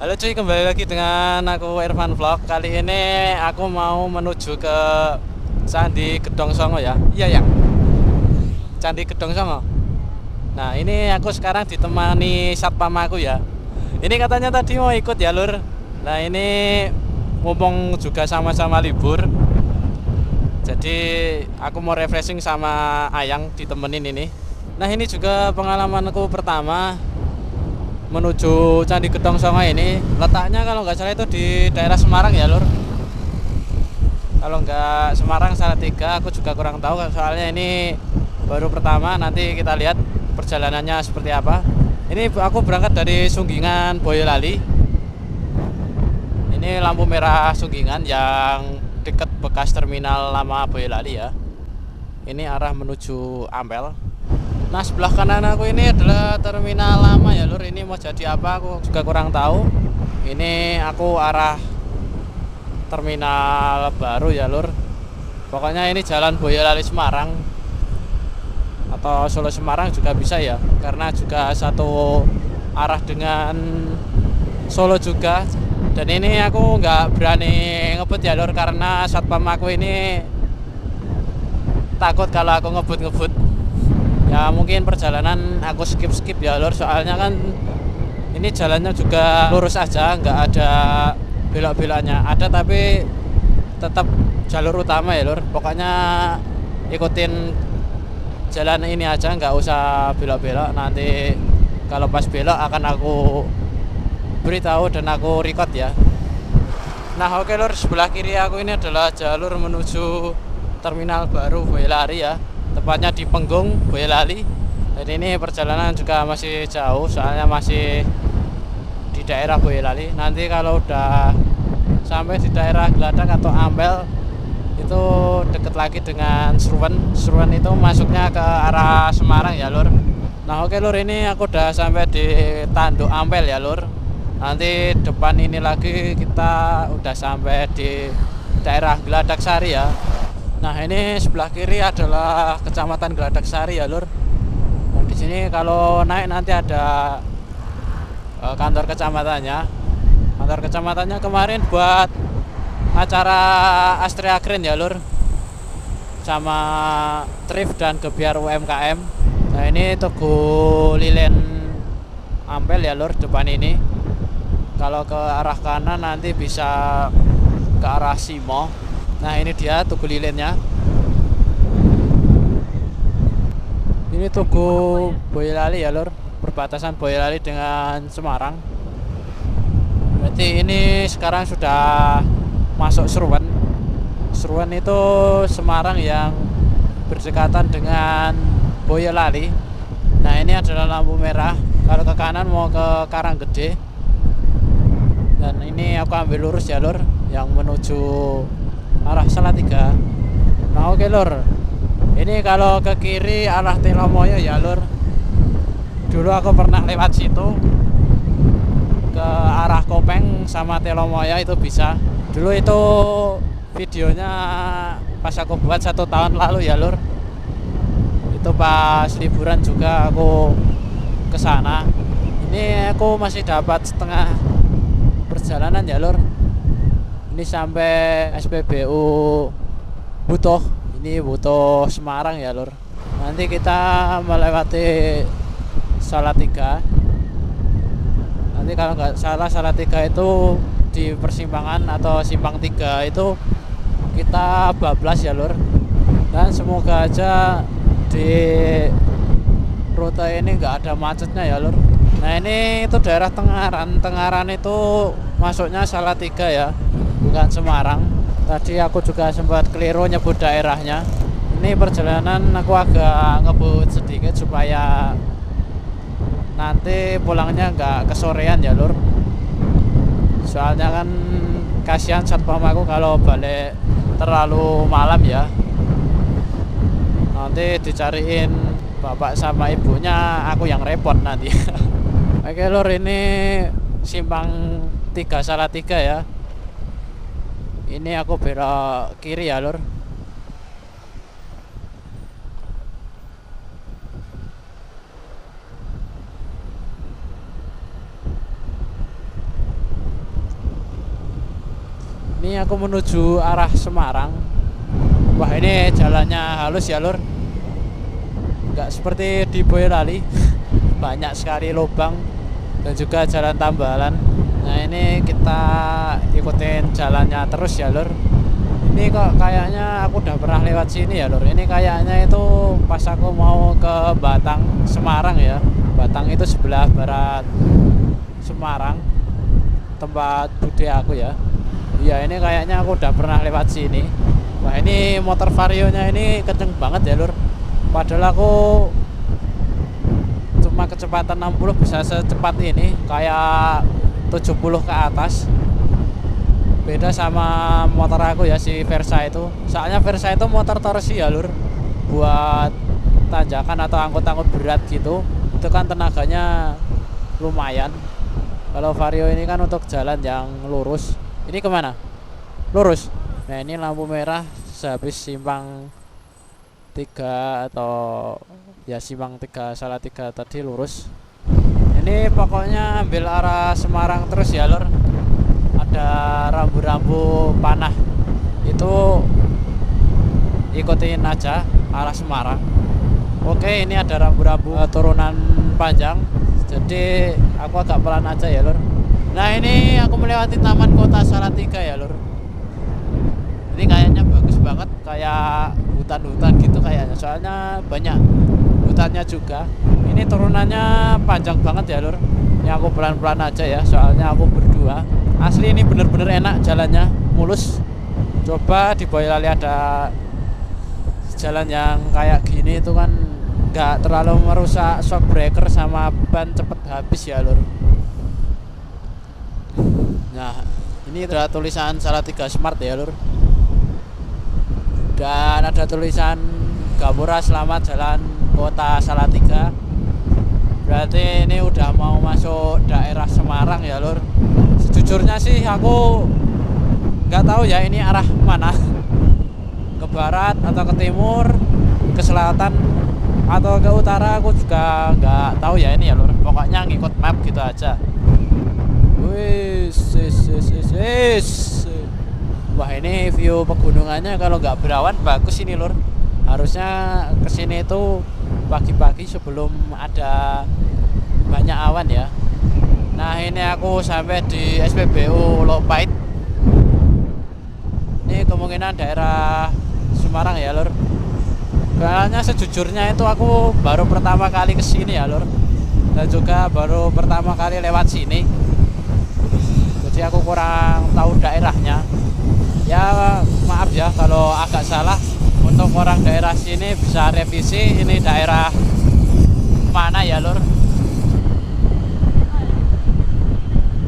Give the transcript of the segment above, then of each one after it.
Halo cuy, kembali lagi dengan aku Irfan Vlog. Kali ini aku mau menuju ke Candi Gedong Songo ya. Iya yang Candi Gedong Songo. Nah ini aku sekarang ditemani satpam aku ya. Ini katanya tadi mau ikut ya lur. Nah ini mumpung juga sama-sama libur, jadi aku mau refreshing sama Ayang ditemenin ini. Nah ini juga pengalamanku pertama menuju Candi Gedong Songo ini. Letaknya kalau nggak salah itu di daerah Semarang ya lur. Kalau nggak Semarang Salatiga, aku juga kurang tahu soalnya ini baru pertama. Nanti kita lihat perjalanannya seperti apa. Ini aku berangkat dari Sunggingan Boyolali. Ini lampu merah Sunggingan yang dekat bekas terminal lama Boyolali ya. Ini arah menuju Ampel. Nah sebelah kanan aku ini adalah terminal lama ya lur. Ini mau jadi apa aku juga kurang tahu. Ini aku arah terminal baru ya lur. Pokoknya ini jalan Boyolali Semarang atau Solo Semarang juga bisa ya, karena juga satu arah dengan Solo juga. Dan ini aku nggak berani ngebut ya lur, karena satpam aku ini takut kalau aku ngebut-ngebut. Ya mungkin perjalanan aku skip ya lur, soalnya kan ini jalannya juga lurus aja, nggak ada belok-beloknya. Ada tapi tetap jalur utama ya lur. Pokoknya ikutin jalan ini aja, nggak usah belok-belok. Nanti kalau pas belok akan aku beritahu dan aku record ya. Nah oke lur, sebelah kiri aku ini adalah jalur menuju terminal baru Boyolali ya, tepatnya di Penggung Boyolali. Dan ini perjalanan juga masih jauh, soalnya masih di daerah Boyolali. Nanti kalau udah sampai di daerah Gladak atau Ampel itu deket lagi dengan Sruwen. Sruwen itu masuknya ke arah Semarang ya lur. Nah oke lur, ini aku udah sampai di Tanduk Ampel ya lur. Nanti depan ini lagi kita udah sampai di daerah Gladak Sari ya. Nah ini sebelah kiri adalah Kecamatan Gladak Sari ya lur. Dan di sini kalau naik nanti ada kantor kecamatannya. Kantor kecamatannya kemarin buat acara Astrea Green ya lur, sama Thrift dan Gebiar UMKM. Nah ini Tugu Lilin Ampel ya lur, depan ini. Kalau ke arah kanan nanti bisa ke arah Simo. Nah ini dia Tugu Lilinnya. Ini Tugu Boyolali ya lur, perbatasan Boyolali dengan Semarang. Berarti ini sekarang sudah masuk Sruwen. Sruwen itu Semarang yang berdekatan dengan Boyolali. Nah ini adalah lampu merah. Kalau ke kanan mau ke Karanggede. Dan ini aku ambil lurus ya lur, yang menuju arah Salatiga. Nah oke lur, ini kalau ke kiri arah Telomoyo ya lur. Dulu aku pernah lewat situ ke arah Kopeng sama Telomoyo, itu bisa. Dulu itu videonya pas aku buat 1 tahun lalu ya lur. Itu pas liburan juga aku ke sana. Ini aku masih dapat setengah perjalanan ya lur. Ini sampai SPBU Butuh. Ini Butuh Semarang ya lur. Nanti kita melewati Salatiga. Nanti kalau nggak salah Salatiga itu di persimpangan atau simpang 3 itu kita bablas ya lur. Dan semoga aja di rute ini nggak ada macetnya ya lur. Nah ini itu daerah Tengaran. Tengaran itu masuknya Salatiga ya, bukan Semarang. Tadi aku juga sempat keliru nyebut daerahnya. Ini perjalanan aku agak ngebut sedikit supaya nanti pulangnya nggak kesorean ya lur. Soalnya kan kasihan satpam aku kalau balik terlalu malam ya. Nanti dicariin bapak sama ibunya, aku yang repot nanti. Oke lur, ini simpang 3 Salatiga ya. Ini aku belok kiri ya lur. Ini aku menuju arah Semarang. Wah, ini jalannya halus ya lur, nggak seperti di Boyolali. Banyak sekali lubang dan juga jalan tambalan. Nah, ini kita ikutin jalannya terus ya lur. Ini kok kayaknya aku udah pernah lewat sini ya lur. Ini kayaknya itu pas aku mau ke Batang Semarang ya. Batang itu sebelah barat Semarang, tempat bude aku ya. Iya, ini kayaknya aku udah pernah lewat sini. Wah, ini motor Varionya ini kenceng banget ya lur. Padahal aku cuma kecepatan 60 bisa secepat ini, kayak 70 ke atas. Beda sama motor aku ya, si Versa itu. Soalnya Versa itu motor torsi ya lur, buat tanjakan atau angkut-angkut berat gitu. Itu kan tenaganya lumayan. Kalau Vario ini kan untuk jalan yang lurus. Ini kemana? Lurus. Nah, ini lampu merah sehabis simpang 3 atau ya simpang 3 salah 3 tadi lurus. Ini pokoknya ambil arah Semarang terus ya lur. Ada rambu-rambu panah, itu ikutin aja arah Semarang. Oke, ini ada rambu-rambu turunan panjang, jadi aku agak pelan aja ya lur. Nah, ini aku melewati Taman Kota Salatiga ya lur. Ini kayaknya bagus banget, kayak hutan-hutan gitu kayaknya, soalnya banyak hutannya juga. Ini turunannya panjang banget ya lur. Ini aku pelan-pelan aja ya, soalnya aku berdua. Asli ini bener-bener enak jalannya, mulus. Coba di Boyolali ada jalan yang kayak gini itu kan nggak terlalu merusak shock breaker sama ban cepet habis ya lur. Nah, ini ada tulisan Salatiga Smart ya lur. Dan ada tulisan Gapura Selamat Jalan Kota Salatiga. Berarti ini udah mau masuk daerah Semarang ya lur. Sejujurnya sih aku nggak tahu ya ini arah mana, ke barat atau ke timur, ke selatan atau ke utara, aku juga nggak tahu ya ini ya lur. Pokoknya ngikut map gitu aja. Wis. Wah, ini view pegunungannya kalau nggak berawan bagus ini lur. Harusnya kesini itu pagi-pagi sebelum ada banyak awan ya. Nah, ini aku sampai di SPBU Lopait. Ini kemungkinan daerah Semarang ya lur. Soalnya sejujurnya itu aku baru pertama kali kesini ya lur, dan juga baru pertama kali lewat sini, jadi aku kurang tahu daerahnya. Ya maaf ya kalau agak salah. Untuk orang daerah sini bisa revisi ini daerah mana ya lur.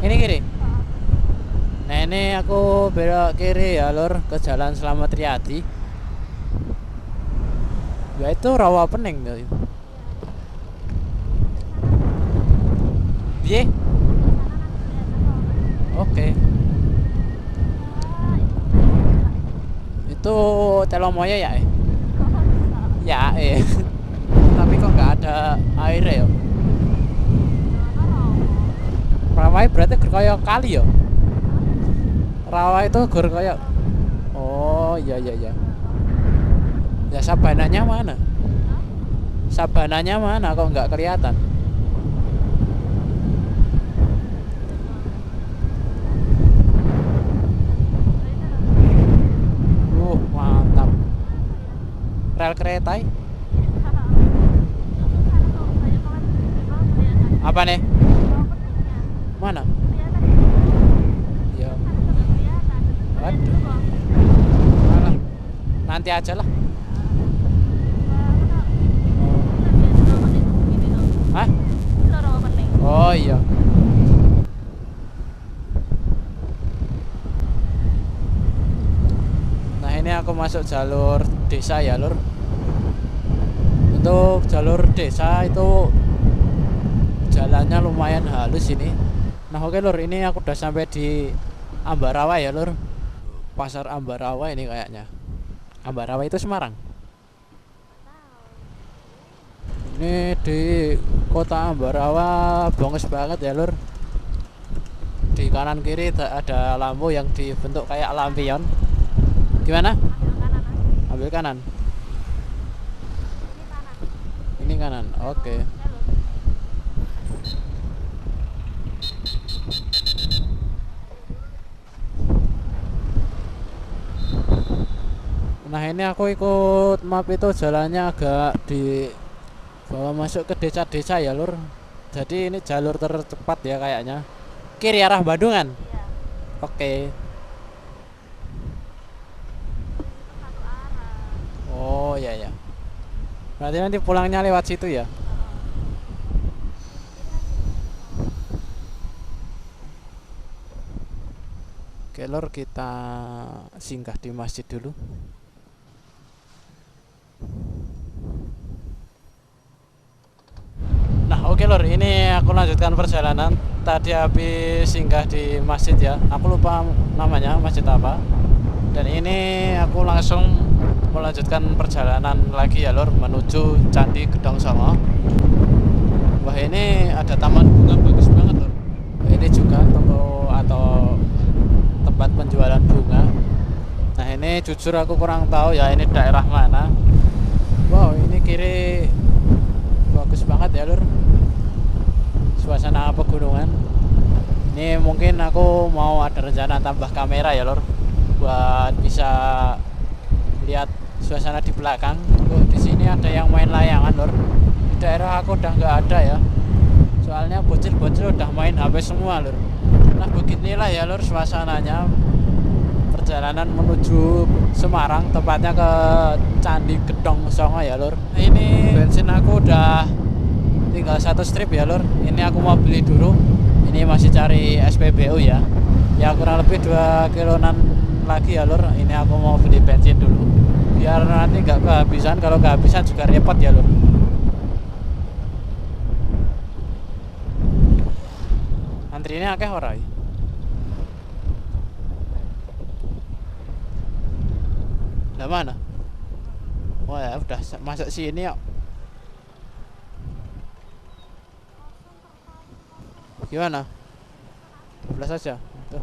Ini kiri. Nah, ini aku belok kiri ya lur, ke Jalan Slamet Riyadi. Ya itu rawa pening tuh. Piye? Oke. Itu Telomoyo ya? Ya, tapi kok nggak ada air ya? Rawa berarti kayak kali ya? Rawa itu gur kayak. Oh, iya. Ya, sabananya mana? Sabananya mana kok nggak kelihatan? Mantap. Rel kereta. Apa nih? Mana? Ya. Waduh. Alah. Nanti aja lah. Hah? Oh iya. Nah, ini aku masuk jalur desa ya lur. Untuk jalur desa itu jalannya lumayan halus ini. Nah, oke lur, ini aku udah sampai di Ambarawa ya lur. Pasar Ambarawa ini kayaknya. Ambarawa itu Semarang. Ini di kota Ambarawa, bonges banget ya lur. di kanan kiri ada lampu yang dibentuk kayak lampion. Gimana? Ambil kanan. Ini kanan. Oke. Nah ini aku ikut map itu jalannya agak di bawah masuk ke desa-desa ya lur. Jadi ini jalur tercepat ya kayaknya. Kiri arah Bandungan. Oke. Oh ya ya. Berarti nanti pulangnya lewat situ ya. Oke lur, kita singgah di masjid dulu. Nah oke lur, ini aku lanjutkan perjalanan. Tadi habis singgah di masjid ya, aku lupa namanya masjid apa. Dan ini aku langsung melanjutkan perjalanan lagi ya lur, menuju Candi Gedong Songo. Wah ini ada taman bunga bagus banget lur. Ini juga toko atau tempat penjualan bunga. Nah ini jujur aku kurang tahu ya ini daerah mana. Wow ini kiri bagus banget ya lur, suasana pegunungan. Ini mungkin aku mau ada rencana tambah kamera ya lur, buat bisa lihat suasana di belakang. Di sini ada yang main layangan lur. Di daerah aku udah nggak ada ya, soalnya bocil-bocil udah main HP semua lur. Nah beginilah ya lur suasananya perjalanan menuju Semarang, tepatnya ke Candi Gedong Songo ya lur. Ini bensin aku udah tinggal 1 strip ya lur. Ini aku mau beli dulu. Ini masih cari SPBU ya. Ya kurang lebih 2 kiloan lagi ya lur. Ini aku mau beli bensin dulu biar nanti nggak kehabisan. Kalau kehabisan juga repot ya lur. Antrinya akeh ora? Lah mana? Oh ya udah masuk sini ya. Gimana? 12 aja. Tuh.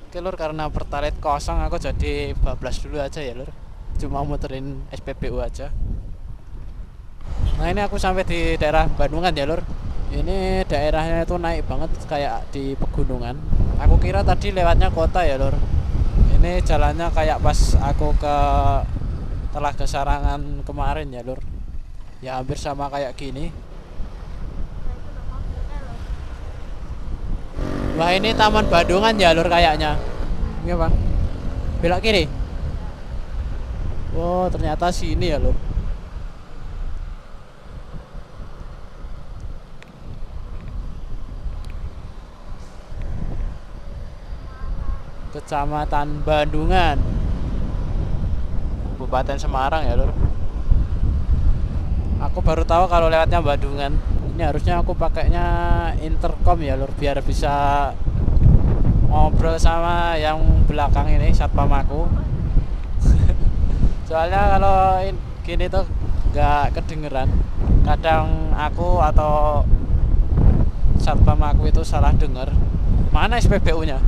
Oke lur, karena pertalite kosong aku jadi bablas dulu aja ya lur. Cuma muterin SPBU aja. Nah ini aku sampai di daerah Bandungan ya lur. Ini daerahnya itu naik banget kayak di pegunungan. Aku kira tadi lewatnya kota ya lur. Ini jalannya kayak pas aku ke Telaga Sarangan kemarin ya lur. Ya hampir sama kayak gini. Wah ini Taman Bandungan ya lur kayaknya. Ini apa? Belok kiri. Wow ternyata sini ya lur. Kecamatan Bandungan, Kabupaten Semarang ya lur. Aku baru tahu kalau lewatnya Bandungan. Ini harusnya aku pakainya intercom ya lur, biar bisa ngobrol sama yang belakang ini satpam aku. Soalnya kalau gini tuh nggak kedengeran. Kadang aku atau satpam aku itu salah denger. Mana SPBU-nya?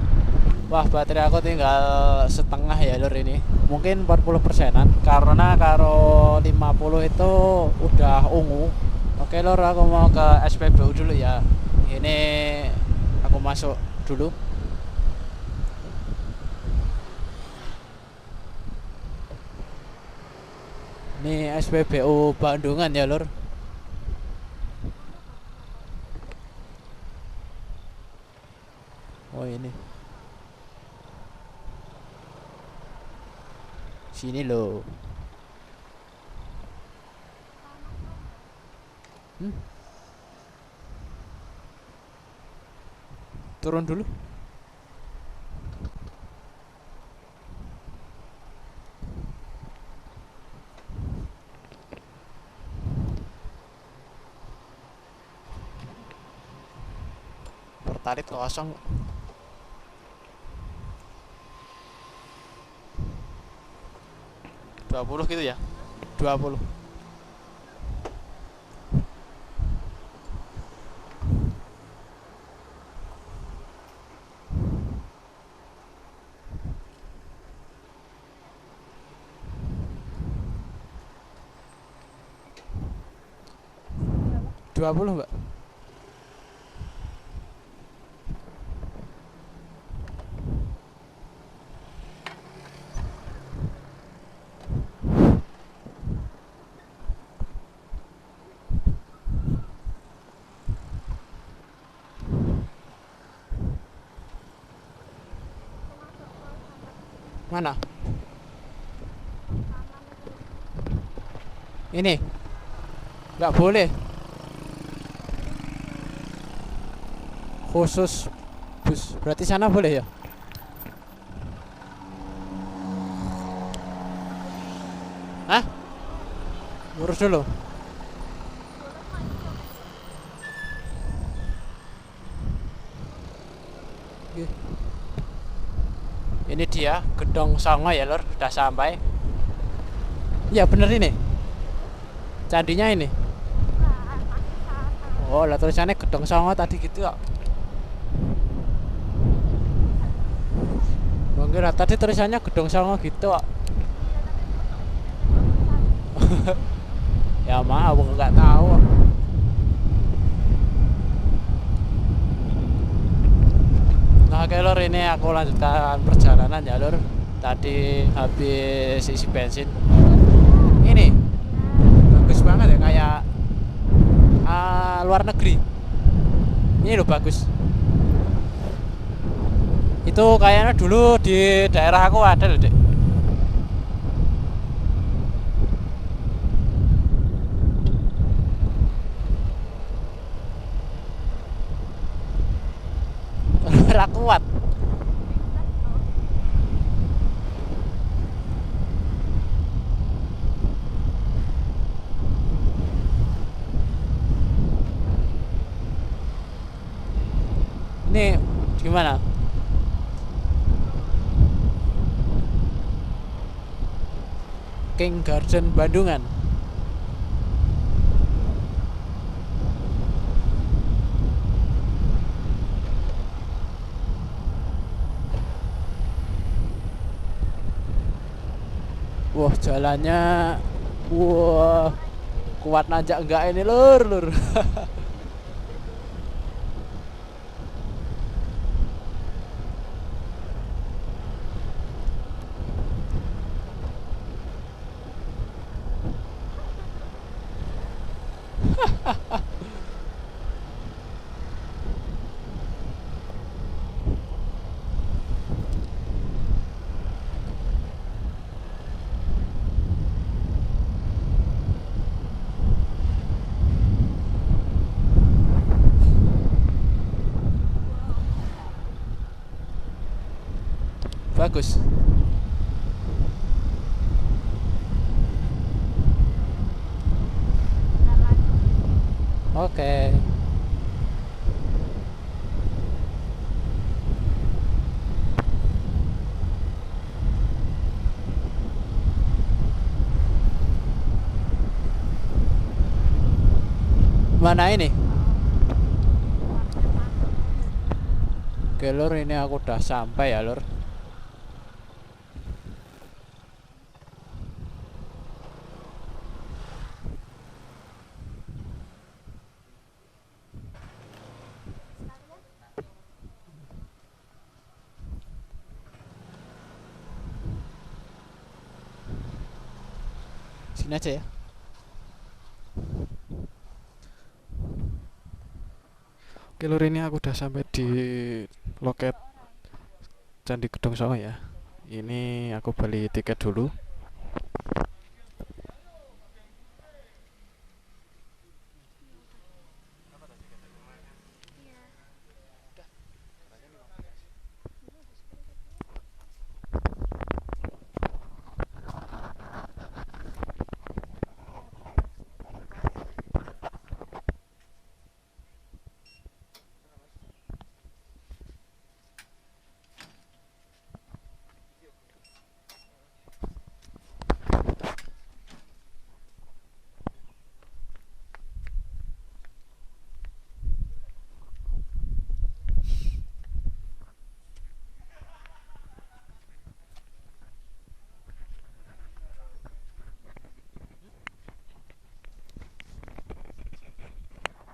Wah baterai aku tinggal setengah ya lur ini. Mungkin 40%an. Karena karo 50 itu udah ungu. Oke lur, aku mau ke SPBU dulu ya. Ini aku masuk dulu. Ini SPBU Bandungan ya lur. Oh ini sini loh. Turun dulu. Pertalit kosong. $20 gitu ya. 20. 20, Mbak. Mana? Ini nggak boleh. Khusus bus. Berarti sana boleh ya? Hah? Lurus dulu. Oke. Ini dia Gedong Songo ya lur, udah sampai. Ya bener ini. Candinya ini. Oh, lah tulisannya Gedong Songo tadi gitu ya. Mungkin tadi tulisannya Gedong Songo gitu kok. Ya maaf, aku nggak tahu. Nah, oke lur, ini aku lanjutkan perjalanan ya lur. Tadi habis isi bensin. Ini bagus banget ya, kayak luar negeri. Ini loh bagus. Itu kayaknya dulu di daerah aku ada loh, Dek. Ora kuat. Ini gimana? King Garden Bandungan. Wah, jalannya wah, kuat nanjak enggak ini lur, lur. Bagus. Oke. Mana ini? Oke lur, ini aku udah sampai ya lur. Sini aja ya. Oke lur, ini aku udah sampai di loket Candi Gedong Songo ya. Ini aku beli tiket dulu.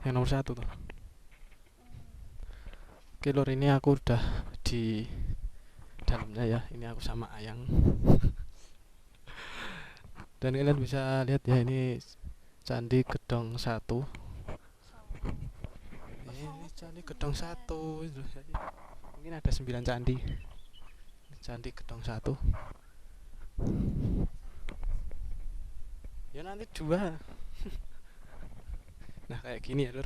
yang nomor 1 tuh. Oke lur, ini aku udah di dalamnya ya. Ini aku sama Ayang. Dan kalian bisa lihat ya, ini Candi Gedong 1. Ini Candi Gedong 1 itu. Jadi, mungkin ada 9 candi. Candi Gedong 1. Ya nanti 2. Nah kayak gini ya lur.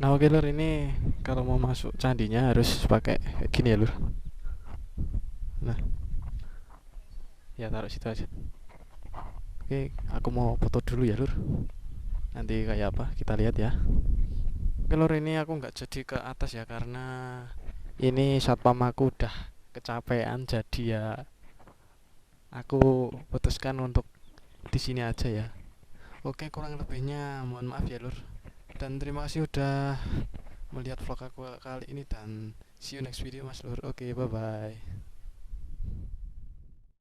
Nah oke lur, ini kalau mau masuk candinya harus pakai kayak gini ya lur. Nah ya taruh situ aja. Oke, aku mau foto dulu ya lur. Nanti kayak apa kita lihat ya. Oke lur, ini aku nggak jadi ke atas ya karena ini satpam aku udah kecapean, jadi ya aku putuskan untuk di sini aja ya. Oke, kurang lebihnya mohon maaf ya lur. Dan terima kasih udah melihat vlog aku kali ini, dan see you next video mas lur. Oke, bye bye.